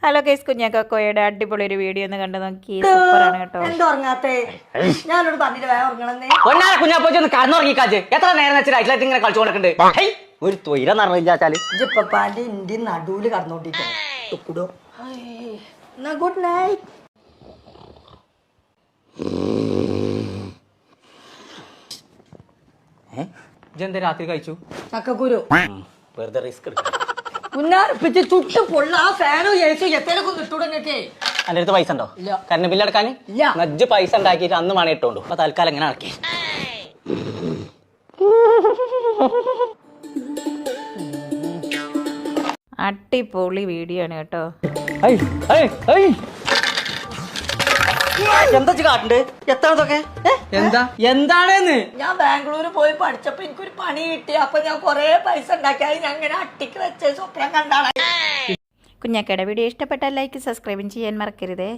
Hello guys, കുഞ്ഞാക്കോയുടെ അടിപൊളി ഒരു video ഒന്ന് കണ്ടു നോക്കി. സൂപ്പറാണ് കേട്ടോ. ഞാനോട് പറഞ്ഞിട്ട് വേഗം ഉറങ്ങണമെന്നേ. കുഞ്ഞാപ്പോച്ചൊന്ന് കടന്നുറങ്ങിക്കാച്ച്. എത്ര നേരം വെച്ചിട്ട് ഇങ്ങനെ കളിച്ചുകൊണ്ടിട്ടുണ്ട്. ഒരു തൊയില നടന്നില്ലാച്ചാല് ഇപ്പപ്പാന്റെ ഇന്ത്യ നടുവില് കടന്നോണ്ടിരിക്കോ. Good night. ഇതെന്താ രാത്രി കഴിച്ചു? ചക്കക്കുരു വെറുതെ റിസ്ക് എടുക്കും. പുന്നാർപ്പിച്ച് ചുട്ട് പൊള്ള ആ ഫാനോ ഏസോ എത്തേലൊക്കെ ഇട്ടൂടങ്ങൊക്കെ. അന്റെ അടുത്ത് പൈസ ഉണ്ടോ? കറണ്ട് ബില്ല് അടക്കാൻ? നജ്ജ് പൈസ ഉണ്ടാക്കിയിട്ട് അന്ന് മണി ഇട്ടോണ്ടു. അപ്പൊ തൽക്കാലം എങ്ങനെ അടക്കി? അടിപൊളി വീഡിയോ ആണ് കേട്ടോ. എന്താ കാട്ടുണ്ട്? എത്താണതൊക്കെ എന്താണെന്ന്? ഞാൻ ബാംഗ്ലൂര് പോയി പഠിച്ചപ്പോ എനിക്കൊരു പണി കിട്ടി. അപ്പൊ ഞാൻ കൊറേ പൈസ ഉണ്ടാക്കിയത് ഞാൻ ഇങ്ങനെ അട്ടിക്ക് വെച്ച സ്വപ്നം കണ്ടാണ്. കുഞ്ഞാക്കയുടെ വീഡിയോ ഇഷ്ടപ്പെട്ടാൽ ലൈക്ക് സബ്സ്ക്രൈബും ചെയ്യാൻ മറക്കരുതേ.